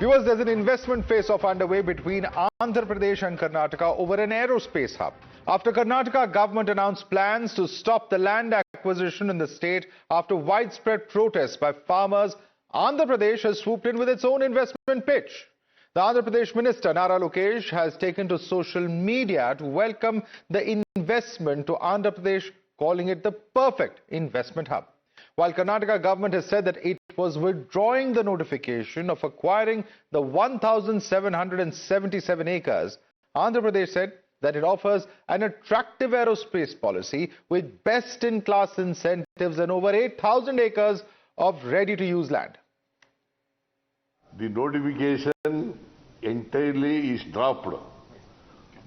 Viewers, there's an investment face-off underway between Andhra Pradesh and Karnataka over an aerospace hub. After Karnataka government announced plans to stop the land acquisition in the state after widespread protests by farmers, Andhra Pradesh has swooped in with its own investment pitch. The Andhra Pradesh Minister Nara Lokesh has taken to social media to welcome the investment to Andhra Pradesh, calling it the perfect investment hub. While Karnataka government has said that it was withdrawing the notification of acquiring the 1,777 acres, Andhra Pradesh said that it offers an attractive aerospace policy with best-in-class incentives and over 8,000 acres of ready-to-use land. The notification entirely is dropped.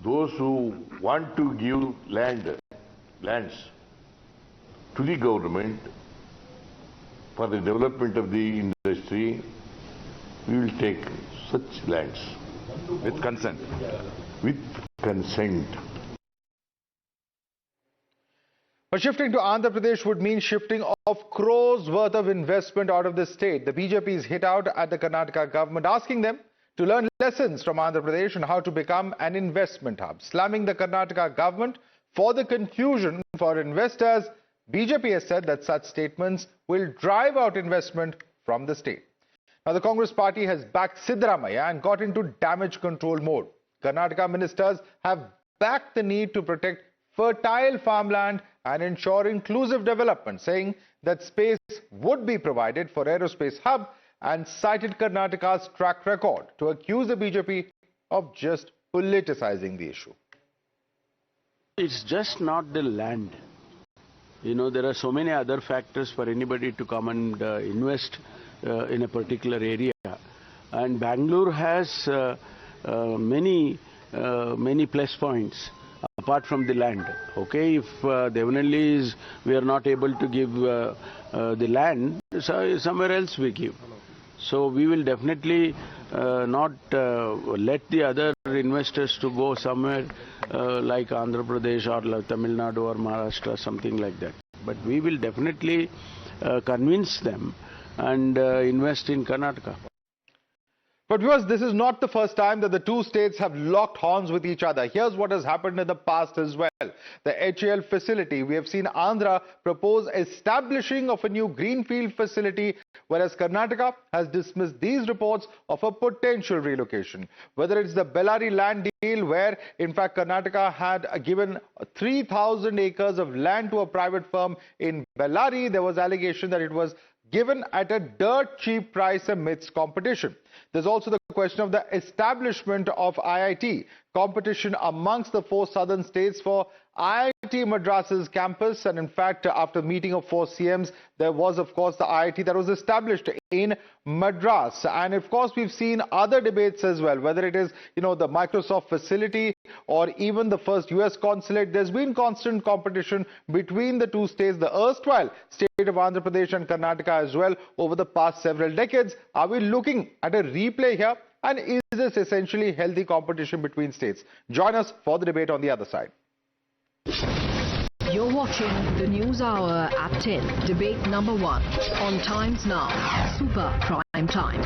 Those who want to give lands to the government for the development of the industry, we will take such lands. With consent? With consent. But shifting to Andhra Pradesh would mean shifting of crores worth of investment out of the state. The BJP is hit out at the Karnataka government, asking them to learn lessons from Andhra Pradesh on how to become an investment hub. Slamming the Karnataka government for the confusion for investors, BJP has said that such statements will drive out investment from the state. Now, the Congress party has backed Siddaramaiah and got into damage control mode. Karnataka ministers have backed the need to protect fertile farmland and ensure inclusive development, saying that space would be provided for aerospace hub, and cited Karnataka's track record to accuse the BJP of just politicizing the issue. It's just not the land. You know, there are so many other factors for anybody to come and invest in a particular area. And Bangalore has many plus points apart from the land. Okay, if Devanalli is, we are not able to give the land, so somewhere else we give. So we will definitely not let the other investors to go somewhere like Andhra Pradesh or like Tamil Nadu or Maharashtra, something like that. But we will definitely convince them and invest in Karnataka. But viewers, this is not the first time that the two states have locked horns with each other. Here's what has happened in the past as well. The HAL facility, we have seen Andhra propose establishing of a new greenfield facility, whereas Karnataka has dismissed these reports of a potential relocation. Whether it's the Bellary land deal, where in fact Karnataka had given 3,000 acres of land to a private firm in Bellary, there was allegation that it was given at a dirt cheap price amidst competition. There's also the question of the establishment of IIT, competition amongst the four southern states for IIT Madras's campus. And in fact, after meeting of four CMs, there was, of course, the IIT that was established in Madras. And of course, we've seen other debates as well, whether it is, the Microsoft facility or even the first US consulate. There's been constant competition between the two states, the erstwhile state of Andhra Pradesh and Karnataka as well, over the past several decades. Are we looking at a replay here? And is this essentially healthy competition between states? Join us for the debate on the other side. You're watching the News Hour at 10, debate number 1 on Times Now, Super Prime Time.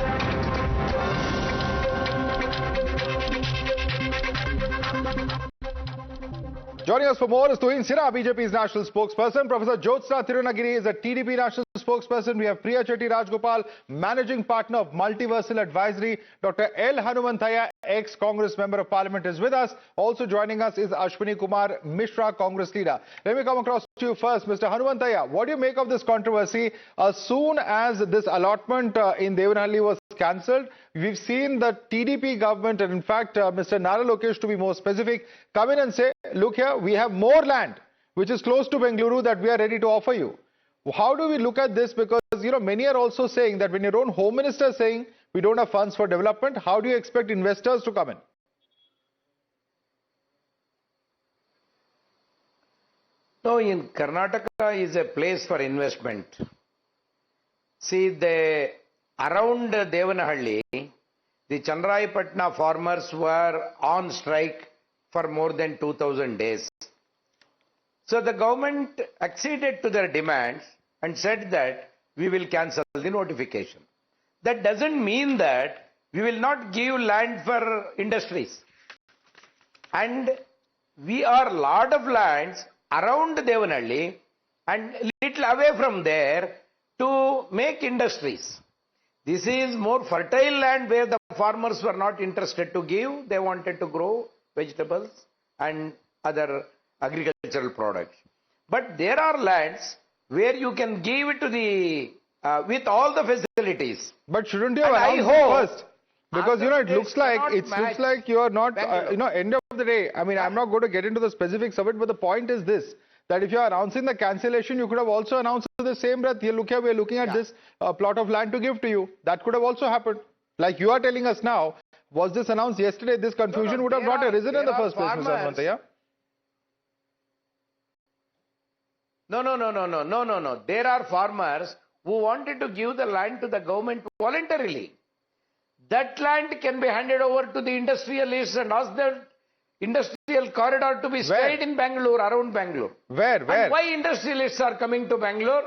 Joining us for more is Tuhin Sira, BJP's national spokesperson. Professor Jyotsna Tirunagiri is a TDP national spokesperson. We have Priya Chetty Rajgopal, managing partner of Multiversal Advisory. Dr. L. Hanumanthaya, ex-Congress member of Parliament, is with us. Also joining us is Ashwini Kumar Mishra, Congress leader. Let me come across to you first. Mr. Hanumanthaya, what do you make of this controversy? As soon as this allotment in Devanalli was cancelled, we've seen the TDP government, and in fact Mr. Nara Lokesh, to be more specific, come in and say, look here, we have more land which is close to Bengaluru that we are ready to offer you. How do we look at this? Because many are also saying that when your own home minister is saying we don't have funds for development, how do you expect investors to come in? No, in Karnataka is a place for investment. See, around Devanahalli, the Chandrayapatna farmers were on strike for more than 2,000 days. So the government acceded to their demands and said that we will cancel the notification. That doesn't mean that we will not give land for industries. And we are lot of lands around Devanhalli and little away from there to make industries. This is more fertile land where the farmers were not interested to give. They wanted to grow vegetables and other agricultural products. But there are lands where you can give it to the, with all the facilities. But shouldn't you have And I announced it hope first? Because, you know, it Andhra looks Pradesh like you are not, Bangalore. you know, end of the day, I mean, I'm not going to get into the specifics of it, but the point is this, that if you are announcing the cancellation, you could have also announced the same breath, here, look here, we are looking at this plot of land to give to you. That could have also happened. Like you are telling us now, was this announced yesterday, this confusion would have not arisen in the first place, Mr. Hanumanthaya. No. There are farmers who wanted to give the land to the government voluntarily. That land can be handed over to the industrialists and ask the industrial corridor to be stayed in Bangalore, around Bangalore. Where? And why industrialists are coming to Bangalore?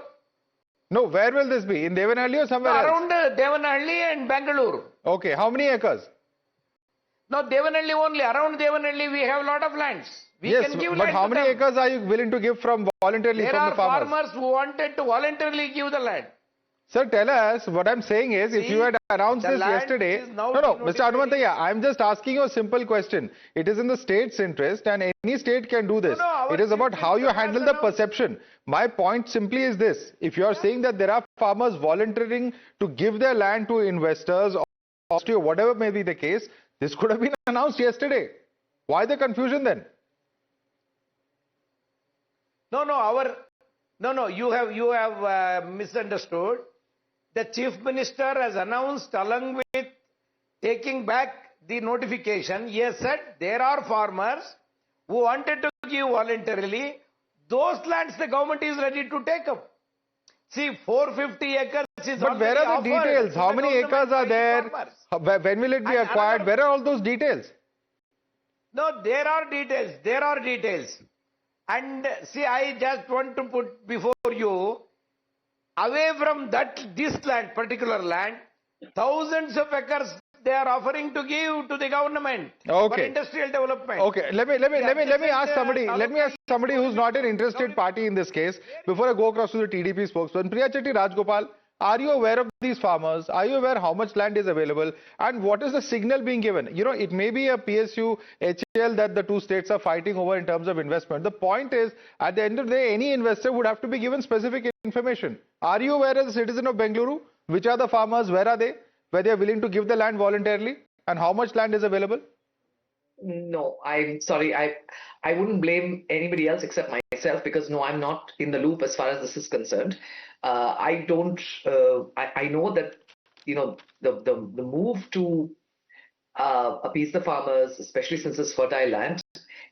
No, where will this be? In Devanhalli or somewhere else? Around Devanhalli and Bangalore. Okay, how many acres? No, Devanhalli only. Around Devanhalli we have a lot of lands. We Yes, can give but land how to many them. acres are you willing to give from voluntarily There from are the farmers? farmers who wanted to voluntarily give the land. Sir, tell us, what I'm saying is, if you had announced the this land yesterday... is now No, denoted Mr. Hanumanthaya, I'm just asking you a simple question. It is in the state's interest and any state can do this. our It is about how you chief minister handle has the announced. perception. My point simply is this. If you are saying that there are farmers volunteering to give their land to investors or to whatever may be the case, this could have been announced yesterday. Why the confusion then? You have misunderstood. The chief minister has announced, along with taking back the notification, he has said there are farmers who wanted to give voluntarily. Those lands the government is ready to take up. See, 450 acres is But where are the details? How many acres are there? When will it be acquired? Where are all those details? No, there are details. And see, I just want to put before you, away from this land, particular land, thousands of acres they are offering to give to the government for industrial development. Okay, let me ask somebody who's not an interested party in this case before I go across to the TDP spokesman. Priya Chetty Rajgopal, are you aware of these farmers? Are you aware how much land is available and what is the signal being given? You know, it may be a PSU, HAL that the two states are fighting over in terms of investment. The point is, at the end of the day, any investor would have to be given specific information. Are you aware as a citizen of Bengaluru? Which are the farmers? Where are they? Where they are willing to give the land voluntarily? And how much land is available? No, I'm sorry. I wouldn't blame anybody else except myself because no, I'm not in the loop as far as this is concerned. I don't. I know that the move to appease the farmers, especially since it's fertile land,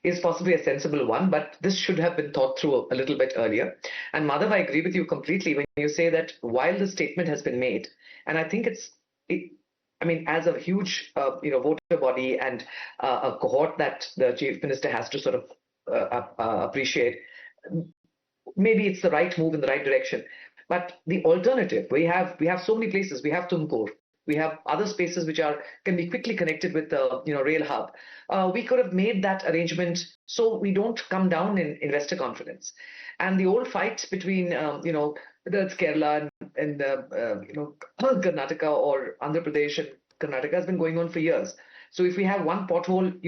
is possibly a sensible one. But this should have been thought through a little bit earlier. And Madhav, I agree with you completely when you say that while the statement has been made, and I think I mean, as a huge, voter body and a cohort that the chief minister has to sort of appreciate, maybe it's the right move in the right direction. But the alternative, we have so many places. We have Tumkur. We have other spaces which can be quickly connected with the rail hub. We could have made that arrangement so we don't come down in investor confidence. And the old fight between whether it's Kerala and Karnataka or Andhra Pradesh and Karnataka has been going on for years. So if we have one pothole,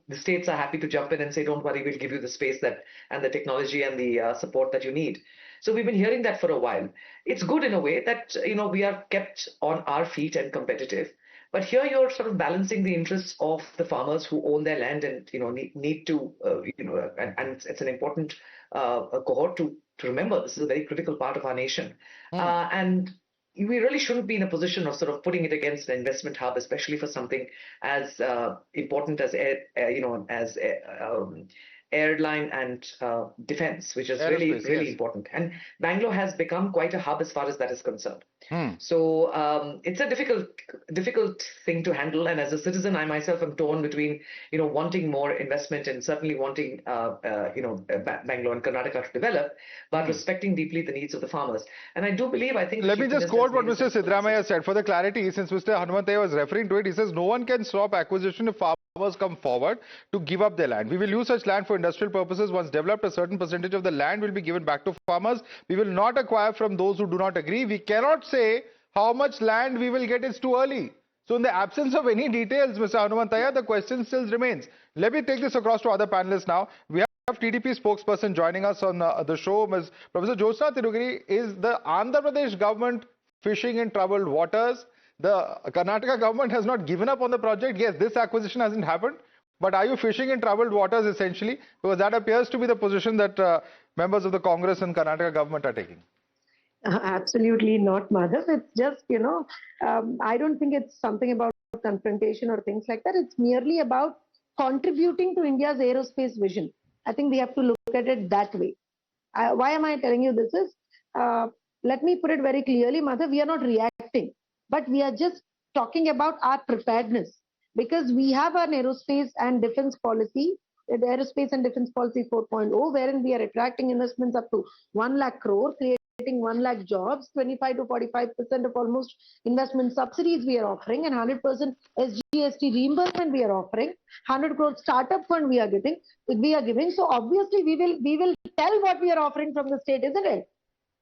the states are happy to jump in and say, don't worry, we'll give you the space and the technology and the support that you need. So we've been hearing that for a while. It's good in a way that, we are kept on our feet and competitive. But here you're sort of balancing the interests of the farmers who own their land and, need to, and it's an important cohort to remember. This is a very critical part of our nation. And we really shouldn't be in a position of sort of putting it against an investment hub, especially for something as important as airline and defense, which is really, Aerospace, really yes. important. And Bangalore has become quite a hub as far as that is concerned. So it's a difficult thing to handle. And as a citizen, I myself am torn between, wanting more investment and certainly wanting, Bangalore and Karnataka to develop, but respecting deeply the needs of the farmers. And I do believe, I think... Let me just quote what Mr. Sidramaya Sidramaya said. For the clarity, since Mr. Hanumantaya was referring to it, he says, no one can stop acquisition if farmers come forward to give up their land. We will use such land for industrial purposes. Once developed, a certain percentage of the land will be given back to farmers. We will not acquire from those who do not agree. We cannot say how much land we will get. It's too early. So in the absence of any details, Mr. Hanumantaya, the question still remains. Let me take this across to other panelists now. We have TDP spokesperson joining us on the show. Ms. Professor Jyotsna Tirugiri, is the Andhra Pradesh government fishing in troubled waters? The Karnataka government has not given up on the project. Yes, this acquisition hasn't happened. But are you fishing in troubled waters essentially? Because that appears to be the position that members of the Congress and Karnataka government are taking. Absolutely not, Madhav. It's just, I don't think it's something about confrontation or things like that. It's merely about contributing to India's aerospace vision. I think we have to look at it that way. Why am I telling you this is? Let me put it very clearly, Madhav, we are not reacting, but we are just talking about our preparedness, because we have an aerospace and defense policy, the Aerospace and Defense Policy 4.0, wherein we are attracting investments up to 1 lakh crore, creating 1 lakh jobs, 25 to 45% of almost investment subsidies we are offering, and 100% SGST reimbursement we are offering, 100 crore startup fund we are giving. So obviously we will tell what we are offering from the state, isn't it?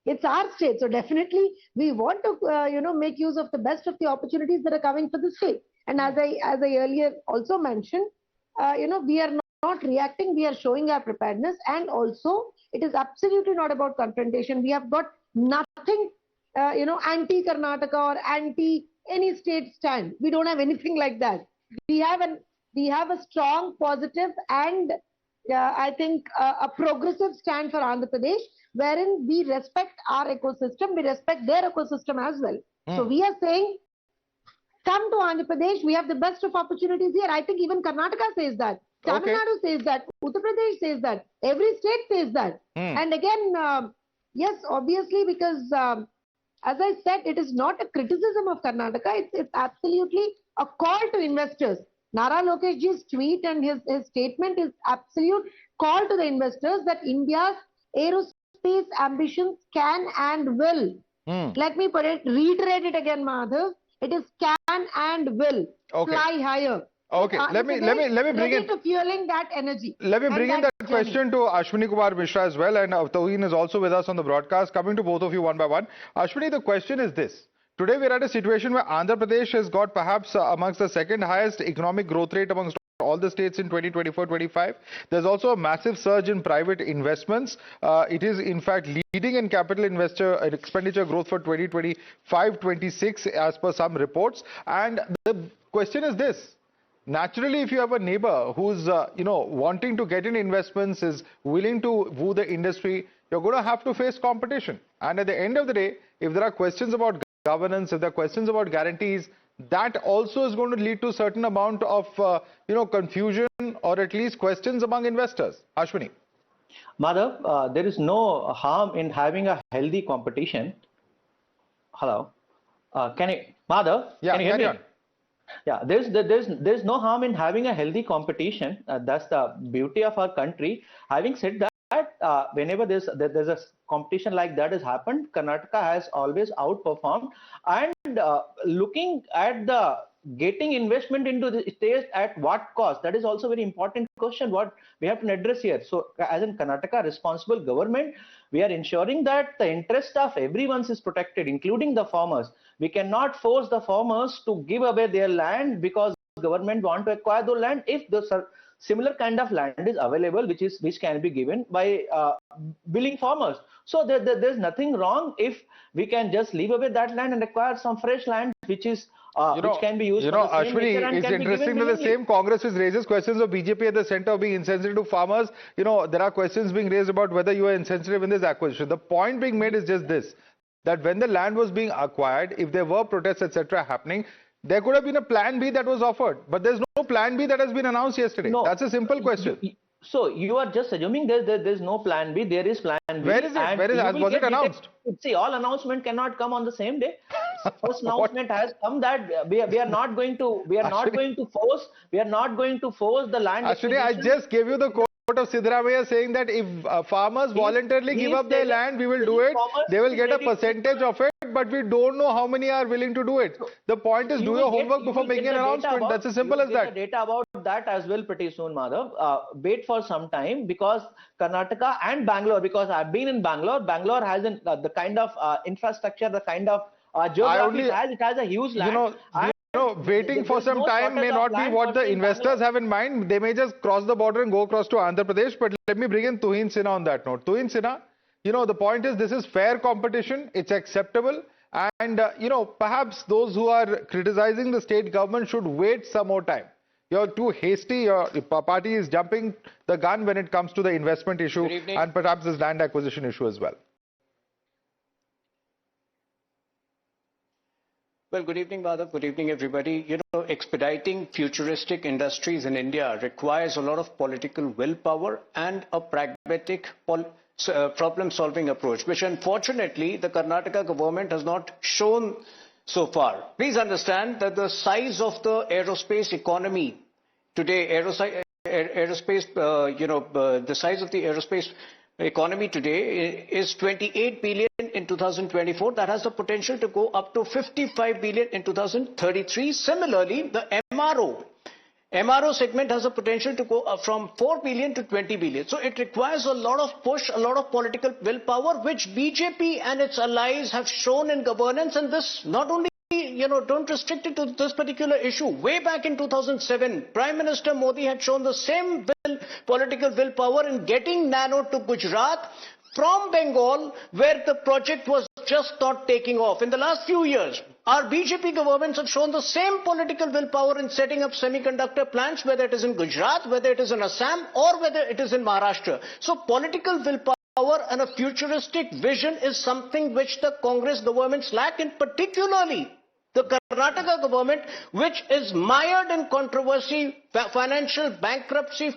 It's our state, so definitely we want to make use of the best of the opportunities that are coming for the state. And as I earlier also mentioned, we are not reacting, we are showing our preparedness, and also it is absolutely not about confrontation. We have got nothing, anti-Karnataka or anti any state stand. We don't have anything like that. We have a strong, positive, and I think a progressive stand for Andhra Pradesh, wherein we respect our ecosystem, we respect their ecosystem as well. So we are saying, come to Andhra Pradesh, we have the best of opportunities here. I think even Karnataka says that. Tamil Nadu says that. Uttar Pradesh says that. Every state says that. And again, yes, obviously, because as I said, it is not a criticism of Karnataka. It's absolutely a call to investors. Nara Lokesh's tweet and his statement is absolute call to the investors that India's aerospace ambitions can and will. Let me reiterate it again, Madhav. It is can and will fly higher. Okay, let me bring in to fueling that energy. Let me bring in that question to Ashwini Kumar Mishra as well, and Tawheen is also with us on the broadcast. Coming to both of you one by one. Ashwini, the question is this. Today we're at a situation where Andhra Pradesh has got perhaps amongst the second highest economic growth rate amongst all the states in 2024-25. There's also a massive surge in private investments. It is in fact leading in capital expenditure growth for 2025-26 as per some reports. And the question is this. Naturally, if you have a neighbor who's, wanting to get in investments, is willing to woo the industry, you're going to have to face competition. And at the end of the day, if there are questions about governance, if there are questions about guarantees, that also is going to lead to a certain amount of, confusion or at least questions among investors. Ashwini. Madhav, there is no harm in having a healthy competition. Hello. Madhav, can you hear me? On. Yeah, there's no harm in having a healthy competition. That's the beauty of our country. Having said that, whenever there's a competition like that has happened, Karnataka has always outperformed. And looking at the getting investment into the state at what cost, that is also a very important question what we have to address here. So as in Karnataka responsible government, we are ensuring that the interest of everyone is protected, including the farmers. We cannot force the farmers to give away their land because government want to acquire the land if the similar kind of land is available, which can be given by willing farmers. So there's nothing wrong if we can just leave away that land and acquire some fresh land, which can be used. Ashwini, it's interesting that the same Congress which raises questions of BJP at the center of being insensitive to farmers. There are questions being raised about whether you are insensitive in this acquisition. The point being made is just this, that when the land was being acquired, if there were protests, etc. happening, there could have been a plan B that was offered. But there's no plan B that has been announced yesterday. No, that's a simple question. So you are just assuming there's no plan B. There is plan B. Where is it? And Where is you it? will Was it get announced? See, all announcement cannot come on the same day. First announcement has come that we are not going to force the land Actually, I acquisition. just gave you the quote of Siddaramaiah saying that if farmers voluntarily give up their land, we will do it. They will get a percentage of it, but we don't know how many are willing to do it. The point is, do your homework before making an announcement. That's as simple as that. The data about that as well pretty soon, Madhav. Wait for some time, because Karnataka and Bangalore, because I've been in Bangalore. Bangalore has the kind of infrastructure, the kind of geography it has a huge land. Waiting for some time may not be what the investors have in mind. They may just cross the border and go across to Andhra Pradesh. But let me bring in Tuhin Sinha on that note. Tuhin Sinha, the point is this is fair competition. It's acceptable. And, perhaps those who are criticizing the state government should wait some more time. You're too hasty. Your party is jumping the gun when it comes to the investment issue and perhaps this land acquisition issue as well. Well, good evening, Madhav. Good evening, everybody. Expediting futuristic industries in India requires a lot of political willpower and a pragmatic problem-solving approach, which unfortunately the Karnataka government has not shown so far. Please understand that the size of the aerospace economy today, the size of the aerospace economy today is 28 billion in 2024. That has the potential to go up to 55 billion in 2033. Similarly, the MRO segment has a potential to go up from 4 billion to 20 billion. So it requires a lot of push, a lot of political willpower, which BJP and its allies have shown in governance. And this not only, don't restrict it to this particular issue. Way back in 2007, Prime Minister Modi had shown the same political willpower in getting Nano to Gujarat from Bengal, where the project was just not taking off. In the last few years, our BJP governments have shown the same political willpower in setting up semiconductor plants, whether it is in Gujarat, whether it is in Assam, or whether it is in Maharashtra. So political willpower and a futuristic vision is something which the Congress governments lack, and particularly the Karnataka government, which is mired in controversy, financial bankruptcy,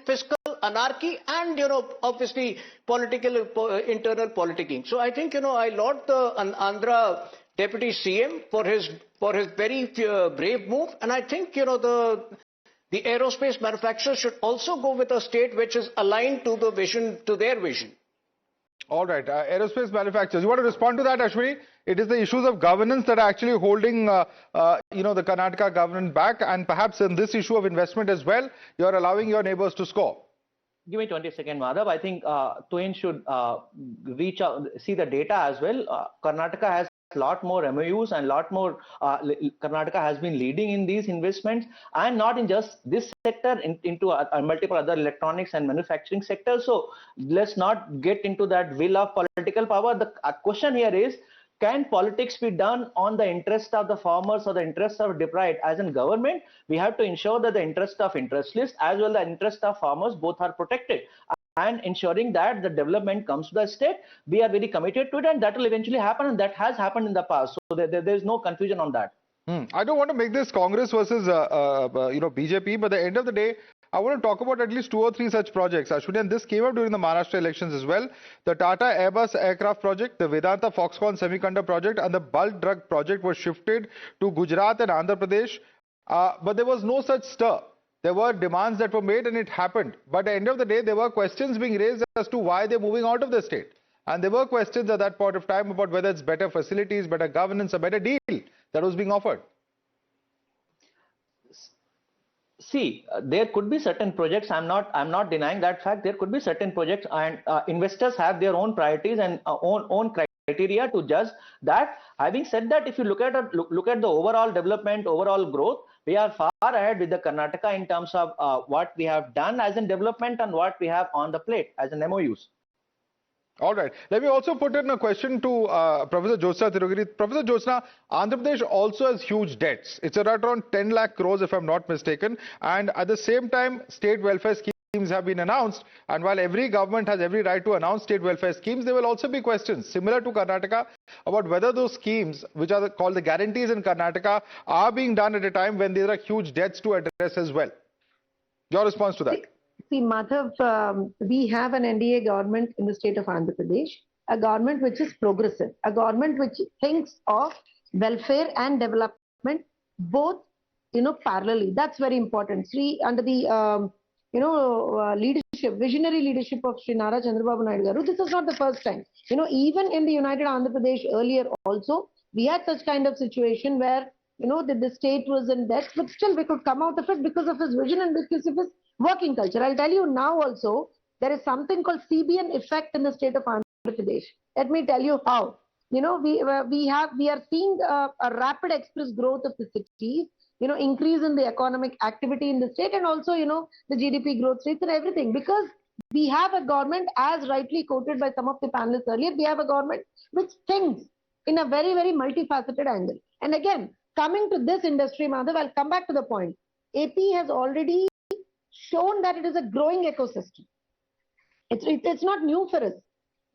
fiscal anarchy, and, obviously internal politicking. So I think, I laud the Andhra Deputy CM for his very brave move. And I think, the aerospace manufacturers should also go with a state which is aligned to the vision, to their vision. All right, aerospace manufacturers. You want to respond to that, Ashwini? It is the issues of governance that are actually holding, the Karnataka government back, and perhaps in this issue of investment as well, you are allowing your neighbors to score. Give me 20 seconds, Madhav. I think Tuhin should reach out, see the data as well. Karnataka has a lot more MOUs and lot more. Karnataka has been leading in these investments, and not in just this sector, into multiple other electronics and manufacturing sectors. So let's not get into that will of political power. The question here is, can politics be done on the interest of the farmers or the interest of deprived? As in government, we have to ensure that the interest of interest list as well the interest of farmers both are protected, and ensuring that the development comes to the state. We are very committed to it, and that will eventually happen, and that has happened in the past. So there is no confusion on that. I don't want to make this Congress versus BJP, but at the end of the day, I want to talk about at least 2 or 3 such projects, Ashwini, and this came up during the Maharashtra elections as well. The Tata Airbus aircraft project, the Vedanta Foxconn semiconductor project, and the bulk drug project were shifted to Gujarat and Andhra Pradesh. But there was no such stir. There were demands that were made and it happened. But at the end of the day, there were questions being raised as to why they're moving out of the state. And there were questions at that point of time about whether it's better facilities, better governance, a better deal that was being offered. See, there could be certain projects. I'm not denying that fact. There could be certain projects, and investors have their own priorities and own criteria to judge that. Having said that, if you look at the overall development, overall growth, we are far ahead with the Karnataka in terms of what we have done as in development and what we have on the plate as an MOUs. All right. Let me also put in a question to Professor Jyotsna Tirugiri. Professor Jyotsna, Andhra Pradesh also has huge debts. It's around 10 lakh crores, if I'm not mistaken. And at the same time, state welfare schemes have been announced. And while every government has every right to announce state welfare schemes, there will also be questions similar to Karnataka about whether those schemes, which are called the guarantees in Karnataka, are being done at a time when there are huge debts to address as well. Your response to that? See, Madhav, we have an NDA government in the state of Andhra Pradesh, a government which is progressive, a government which thinks of welfare and development both, parallelly. That's very important. Sri, under the, leadership, visionary leadership of Sri Nara Chandrababu Naidu, this is not the first time. Even in the United Andhra Pradesh earlier also, we had such kind of situation where, the state was in debt, but still we could come out of it because of his vision and because of his working culture. I'll tell you now also, there is something called CBN effect in the state of Andhra Pradesh. Let me tell you how. We are seeing a rapid express growth of the cities, increase in the economic activity in the state, and also, the GDP growth rates and everything, because we have a government, as rightly quoted by some of the panelists earlier, we have a government which thinks in a very, very multifaceted angle. And again, coming to this industry, Madhav, I'll come back to the point. AP has already shown that it is a growing ecosystem. It's not new for us.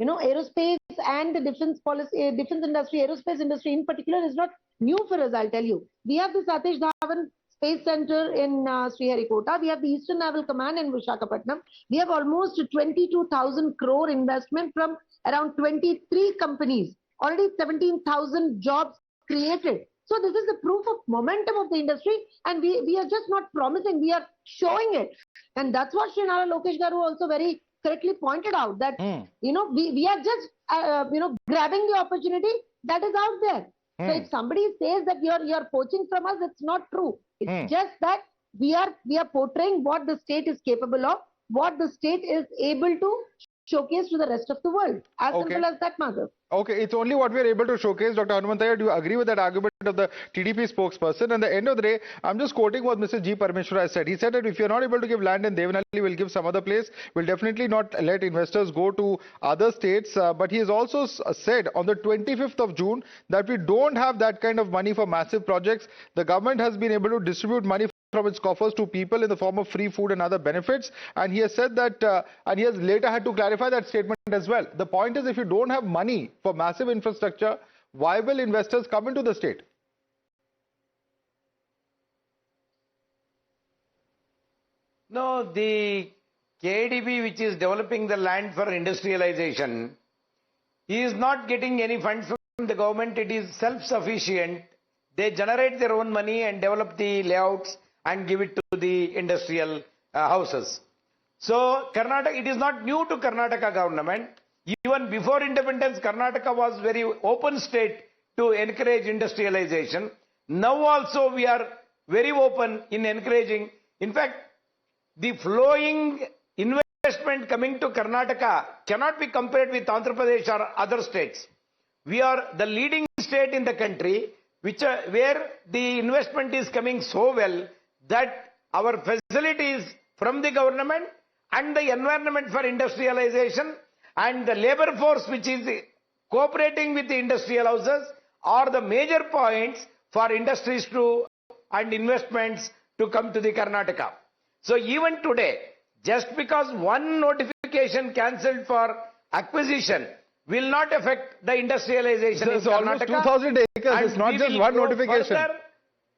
Aerospace and the defense policy, defense industry, aerospace industry in particular is not new for us, I'll tell you. We have the Satish Dhawan Space Center in Sriharikota. We have the Eastern Naval Command in Visakhapatnam. We have almost 22,000 crore investment from around 23 companies. Already 17,000 jobs created. So this is the proof of momentum of the industry, and we are just not promising, we are showing it. And that's what Sri Nara Lokesh Garu also very correctly pointed out, that, we are just, grabbing the opportunity that is out there. So if somebody says that you're poaching from us, it's not true. It's just that we are portraying what the state is capable of, what the state is able to showcase to the rest of the world. As simple as that, Madhav. Okay, it's only what we are able to showcase. Dr. Hanumanthaya, do you agree with that argument of the TDP spokesperson? At the end of the day, I'm just quoting what Mr. G. Parmeshwar has said. He said that if you're not able to give land in Devanhalli, we'll give some other place. We'll definitely not let investors go to other states. But he has also said on the 25th of June that we don't have that kind of money for massive projects. The government has been able to distribute money from its coffers to people in the form of free food and other benefits, and he has said that, and he has later had to clarify that statement as well. The point is, if you don't have money for massive infrastructure, why will investors come into the state? No, the KDB, which is developing the land for industrialization, is not getting any funds from the government. It is self-sufficient. They generate their own money and develop the layouts and give it to the industrial houses. So Karnataka, it is not new to Karnataka government. Even before independence, Karnataka was very open state to encourage industrialization. Now also we are very open in encouraging. In fact, the flowing investment coming to Karnataka cannot be compared with Andhra Pradesh or other states. We are the leading state in the country, where the investment is coming so well that our facilities from the government and the environment for industrialization and the labor force which is cooperating with the industrial houses are the major points for industries and investments to come to the Karnataka. So even today, just because one notification cancelled for acquisition will not affect the industrialization in Karnataka. Almost 2,000 acres. It's not just one notification. Further,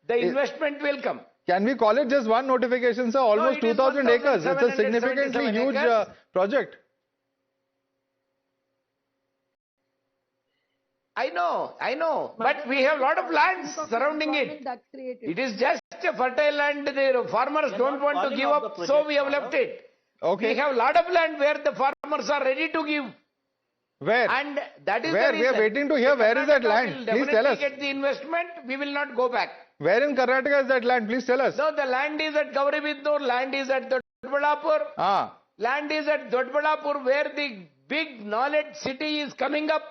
the investment will come. Can we call it just one notification, sir? Almost 2,000 acres. It's a significantly huge project. I know. But we have a lot of lands surrounding it. It is just a fertile land. The farmers don't want to give up, so we have left it. Okay. We have a lot of land where the farmers are ready to give. Where? And that is where? the reason. We are waiting to hear. Where is that land? Please tell us. Get the investment, we will not go back. Where in Karnataka is that land? Please tell us. No, the land is at Gauribidnur, land is at Dodballapur. Land is at Dodballapur, where the big knowledge city is coming up.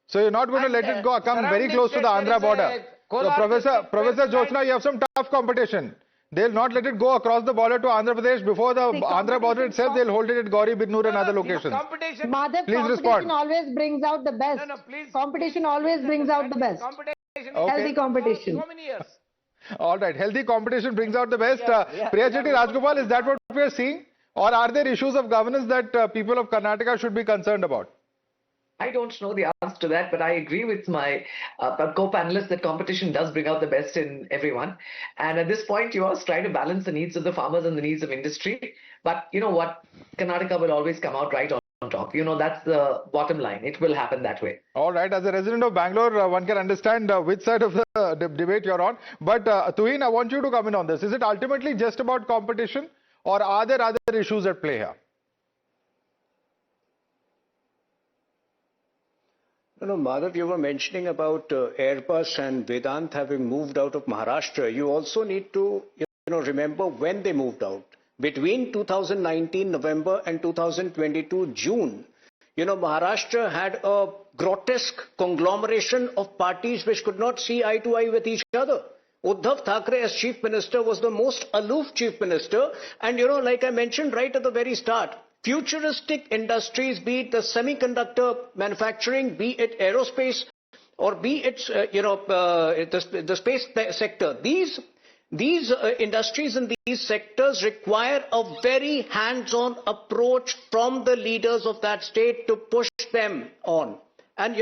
So you're not going to let it go, come very close to the Andhra border. So Professor Jyotsna, you have some tough competition. They'll not let it go across the border to Andhra Pradesh. Before the Andhra border itself, they'll hold it at Gauribidnur and other locations. Madhav, please competition respond. Always brings out the best. Please. Competition always brings out the best. Healthy competition. So many years. All right, healthy competition brings out the best. Priyachati Rajgopal, is that what we are seeing? Or are there issues of governance that people of Karnataka should be concerned about? I don't know the answer to that, but I agree with my co-panelists that competition does bring out the best in everyone. And at this point, you are trying to balance the needs of the farmers and the needs of industry. But you know what? Karnataka will always come out right on top. You know, that's the bottom line. It will happen that way. All right, as a resident of Bangalore, one can understand which side of the debate you're on. But Tuhin, I want you to come in on this. Is it ultimately just about competition, or are there other issues at play here? No, Madhav, you were mentioning about Airbus and Vedant having moved out of Maharashtra. You also need to remember when they moved out. Between 2019 November and 2022 June, Maharashtra had a grotesque conglomeration of parties which could not see eye to eye with each other. Uddhav Thackeray as chief minister was the most aloof chief minister. And like I mentioned right at the very start, futuristic industries, be it the semiconductor manufacturing, be it aerospace, or be it the space sector, these industries and these sectors require a very hands-on approach from the leaders of that state to push them on. And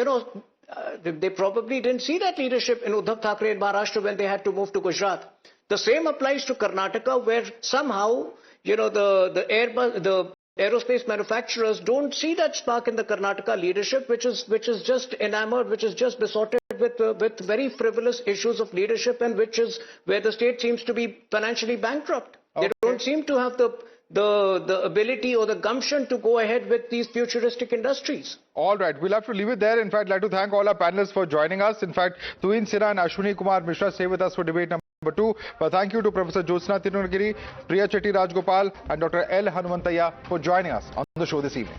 they probably didn't see that leadership in Uddhav Thackeray in Maharashtra when they had to move to Gujarat. The same applies to Karnataka, where somehow the aerospace manufacturers don't see that spark in the Karnataka leadership, which is just enamored, which is just besotted with very frivolous issues of leadership, and which is where the state seems to be financially bankrupt. Okay. They don't seem to have the ability or the gumption to go ahead with these futuristic industries. All right, we'll have to leave it there. In fact, I'd like to thank all our panelists for joining us. In fact, Tuhin Sinha and Ashwini Kumar Mishra stay with us for debate number 2. But thank you to Professor Jyotsna Tirunagiri, Priya Chetty Rajgopal and Dr. L. Hanumantaya for joining us on the show this evening.